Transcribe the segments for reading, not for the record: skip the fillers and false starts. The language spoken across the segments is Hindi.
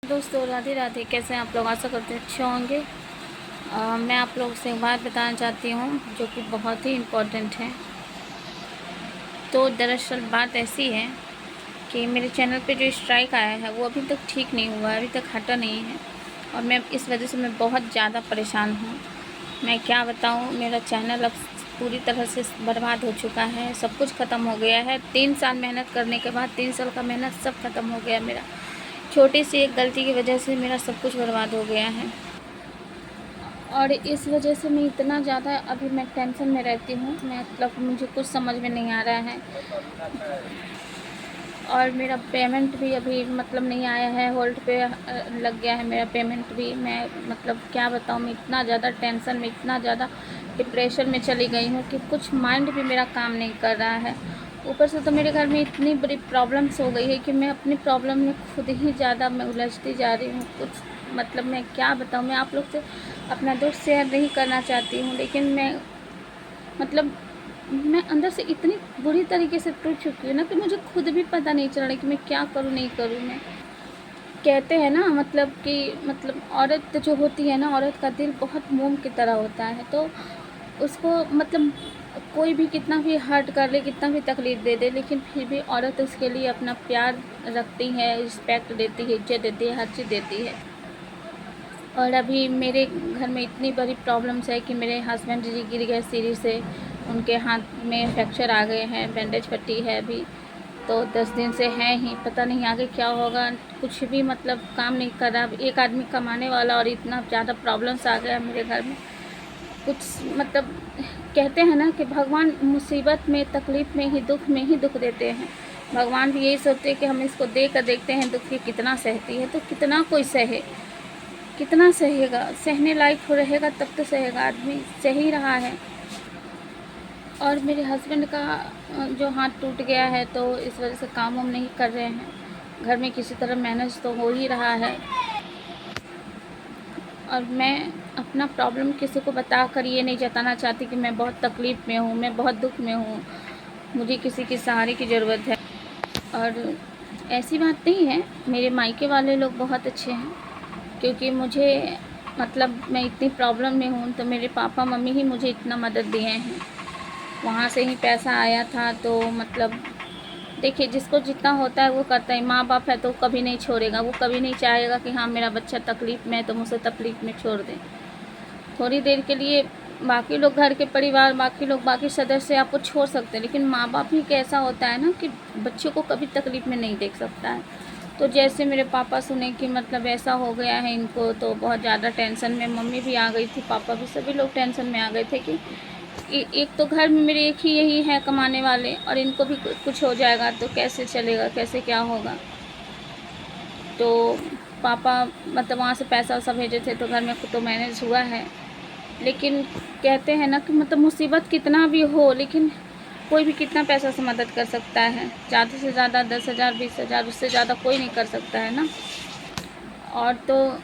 दोस्तों राधे राधे। कैसे हैं आप लोग? आशा करते हैं अच्छे होंगे। मैं आप लोग से एक बात बताना चाहती हूँ जो कि बहुत ही इम्पोर्टेंट है। तो दरअसल बात ऐसी है कि मेरे चैनल पे जो स्ट्राइक आया है वो अभी तक ठीक नहीं हुआ है, अभी तक हटा नहीं है और मैं इस वजह से मैं बहुत ज़्यादा परेशान हूँ। मैं क्या बताऊँ, मेरा चैनल अब पूरी तरह से बर्बाद हो चुका है। सब कुछ ख़त्म हो गया है। 3 साल मेहनत करने के बाद 3 साल का मेहनत सब ख़त्म हो गया मेरा। छोटी सी एक गलती की वजह से मेरा सब कुछ बर्बाद हो गया है और इस वजह से मैं इतना ज़्यादा अभी मैं टेंशन में रहती हूँ। मतलब मुझे कुछ समझ में नहीं आ रहा है और मेरा पेमेंट भी अभी मतलब नहीं आया है, होल्ड पे लग गया है मेरा पेमेंट भी। मैं मतलब क्या बताऊँ, मैं इतना ज़्यादा टेंशन में, इतना ज़्यादा डिप्रेशन में चली गई हूँ कि कुछ माइंड भी मेरा काम नहीं कर रहा है। ऊपर से तो मेरे घर में इतनी बड़ी प्रॉब्लम्स हो गई है कि मैं अपनी प्रॉब्लम में खुद ही ज़्यादा मैं उलझती जा रही हूँ। कुछ मतलब मैं क्या बताऊँ, मैं आप लोग से अपना दुख शेयर नहीं करना चाहती हूँ, लेकिन मैं अंदर से इतनी बुरी तरीके से टूट चुकी हूँ ना कि मुझे खुद भी पता नहीं चल रहा कि मैं क्या करूँ नहीं करूँ। मैं कहते हैं ना मतलब औरत जो होती है ना, औरत का दिल बहुत मोम की तरह होता है। तो उसको मतलब कोई भी कितना भी हर्ट कर ले, कितना भी तकलीफ़ दे दे, लेकिन फिर भी औरत उसके लिए अपना प्यार रखती है, रिस्पेक्ट देती है, इज्जत देती है, हर चीज़ देती है। और अभी मेरे घर में इतनी बड़ी प्रॉब्लम्स है कि मेरे हस्बैंड जी गिर गए सीढ़ी से, उनके हाथ में फ्रैक्चर आ गए हैं, बैंडेज पट्टी है अभी। तो 10 दिन से हैं ही, पता नहीं आगे क्या होगा। कुछ भी मतलब काम नहीं कर रहा। एक आदमी कमाने वाला और इतना ज़्यादा प्रॉब्लम्स आ गया मेरे घर में। कुछ मतलब कहते हैं ना कि भगवान मुसीबत में, तकलीफ़ में ही, दुख में ही दुख देते हैं। भगवान भी यही सोचते हैं कि हम इसको दे कर देखते हैं दुख ये कितना सहती है। तो कितना कोई सहे, कितना सहेगा? सहने लायक हो रहेगा तब तो सहेगा। आदमी सह ही रहा है। और मेरे हस्बैंड का जो हाथ टूट गया है तो इस वजह से काम वाम नहीं कर रहे हैं। घर में किसी तरह मैनेज तो हो ही रहा है और मैं अपना प्रॉब्लम किसी को बता कर ये नहीं जताना चाहती कि मैं बहुत तकलीफ़ में हूँ, मैं बहुत दुख में हूँ, मुझे किसी के सहारे की ज़रूरत है। और ऐसी बात नहीं है, मेरे मायके वाले लोग बहुत अच्छे हैं, क्योंकि मुझे मतलब मैं इतनी प्रॉब्लम में हूँ तो मेरे पापा मम्मी ही मुझे इतना मदद दिए हैं। वहाँ से ही पैसा आया था। तो मतलब देखिए, जिसको जितना होता है वो करता है। माँ बाप है तो कभी नहीं छोड़ेगा, वो कभी नहीं चाहेगा कि हाँ मेरा बच्चा तकलीफ़ में है तो मुझे तकलीफ़ में छोड़ दें। थोड़ी देर के लिए बाकी लोग, घर के परिवार, बाकी लोग, बाकी सदस्य आपको छोड़ सकते हैं, लेकिन माँ बाप ही कैसा होता है ना कि बच्चों को कभी तकलीफ़ में नहीं देख सकता है। तो जैसे मेरे पापा सुने कि मतलब ऐसा हो गया है इनको, तो बहुत ज़्यादा टेंशन में मम्मी भी आ गई थी, पापा भी, सभी लोग टेंशन में आ गए थे कि एक तो घर में मेरे एक ही यही है कमाने वाले और इनको भी कुछ हो जाएगा तो कैसे चलेगा, कैसे क्या होगा। तो पापा मतलब वहाँ से पैसा वैसा भेजे थे तो घर में तो मैनेज हुआ है। लेकिन कहते हैं ना कि मतलब मुसीबत कितना भी हो, लेकिन कोई भी कितना पैसा से मदद कर सकता है। ज़्यादा से ज़्यादा 10,000 20,000, उससे ज़्यादा कोई नहीं कर सकता है ना। और तो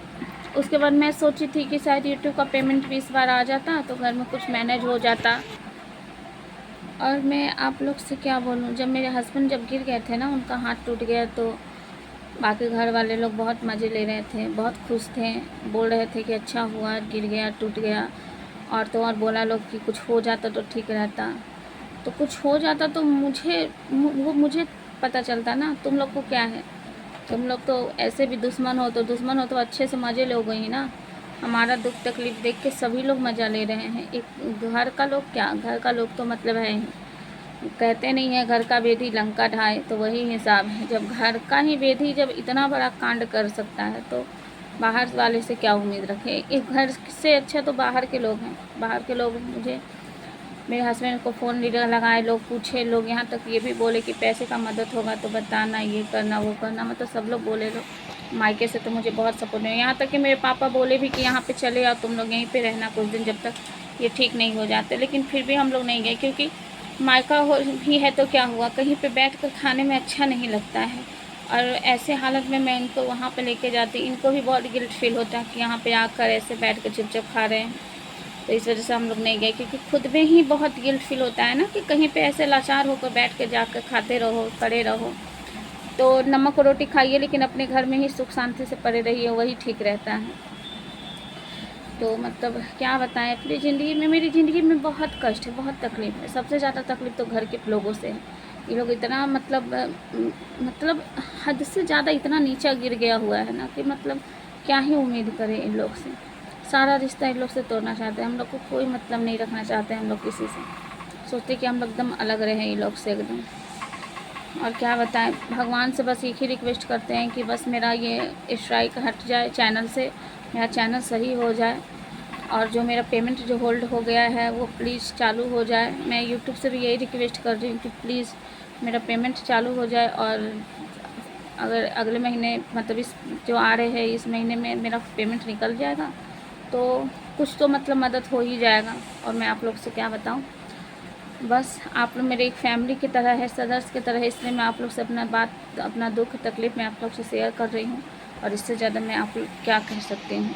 उसके बाद मैं सोची थी कि शायद यूट्यूब का पेमेंट भी इस बार आ जाता तो घर में कुछ मैनेज हो जाता। और मैं आप लोग से क्या बोलूँ, जब मेरे हस्बैंड जब गिर गए थे ना, उनका हाथ टूट गया, तो बाकी घर वाले लोग बहुत मज़े ले रहे थे, बहुत खुश थे, बोल रहे थे कि अच्छा हुआ, गिर गया, टूट गया। और तो और बोला लोग कि कुछ हो जाता तो ठीक रहता। तो कुछ हो जाता तो वो मुझे पता चलता ना। तुम लोग को क्या है, तुम लोग तो ऐसे भी दुश्मन हो तो अच्छे से मज़े लोगे ही ना। हमारा दुख तकलीफ़ देख के सभी लोग मज़ा ले रहे हैं। एक घर का लोग क्या, घर का लोग तो मतलब है ही। कहते नहीं है घर का बेदी लंका ढाए, तो वही हिसाब है। जब घर का ही बेदी जब इतना बड़ा कांड कर सकता है तो बाहर वाले से क्या उम्मीद रखें। एक घर से अच्छा तो बाहर के लोग हैं। बाहर के लोग मुझे, मेरे हस्बैंड को फ़ोन लगाए, लोग पूछे, लोग यहाँ तक ये भी बोले कि पैसे का मदद होगा तो बताना, ये करना वो करना, मतलब सब लोग बोले। लोग मायके से तो मुझे बहुत सपोर्ट है। यहाँ तक कि मेरे पापा बोले भी कि यहाँ पे चले आओ, तुम लोग यहीं पे रहना कुछ दिन जब तक ये ठीक नहीं हो जाते। लेकिन फिर भी हम लोग नहीं गए, क्योंकि मायका हो भी है तो क्या हुआ, कहीं पे बैठ कर खाने में अच्छा नहीं लगता है। और ऐसे हालत में मैं इनको वहाँ पे लेके जाती, इनको भी बहुत गिल्ट फील होता है कि यहाँ पे आकर ऐसे बैठ कर चुपचाप खा रहे हैं। तो इस वजह से हम लोग नहीं गए, क्योंकि खुद में ही बहुत गिल्ट फील होता है ना कि कहीं पे ऐसे लाचार होकर बैठ के जाकर खाते रहो, पड़े रहो। तो नमक रोटी खाइए, लेकिन अपने घर में ही सुख शांति से पड़े रहिए, वही ठीक रहता है। तो मतलब क्या बताएं, अपनी ज़िंदगी में, मेरी ज़िंदगी में बहुत कष्ट है, बहुत तकलीफ़ है। सबसे ज़्यादा तकलीफ़ तो घर के लोगों से है। ये लोग इतना मतलब हद से ज़्यादा इतना नीचा गिर गया हुआ है ना कि मतलब क्या ही उम्मीद करें इन लोग से। सारा रिश्ता इन लोग से तोड़ना चाहते हैं, हम लोग को कोई मतलब नहीं रखना चाहते हम लोग किसी से। सोचते कि हम लोग एकदम अलग रहें इन लोग से एकदम। और क्या बताएं, भगवान से बस एक ही रिक्वेस्ट करते हैं कि बस मेरा ये स्ट्राइक हट जाए चैनल से, मेरा चैनल सही हो जाए, और जो मेरा पेमेंट जो होल्ड हो गया है वो प्लीज़ चालू हो जाए। मैं यूट्यूब से भी यही रिक्वेस्ट कर रही हूँ कि प्लीज़ मेरा पेमेंट चालू हो जाए, और अगर अगले महीने मतलब इस जो आ रहे हैं इस महीने में मेरा पेमेंट निकल जाएगा तो कुछ तो मतलब मदद हो ही जाएगा। और मैं आप लोग से क्या बताऊँ, बस आप लोग मेरे एक फैमिली की तरह है, सदस्य की तरह है, इसलिए मैं आप लोग से अपना दुख तकलीफ़ मैं आप लोग से शेयर कर रही हूँ। और इससे ज़्यादा मैं आप लोग क्या कह सकती हूँ।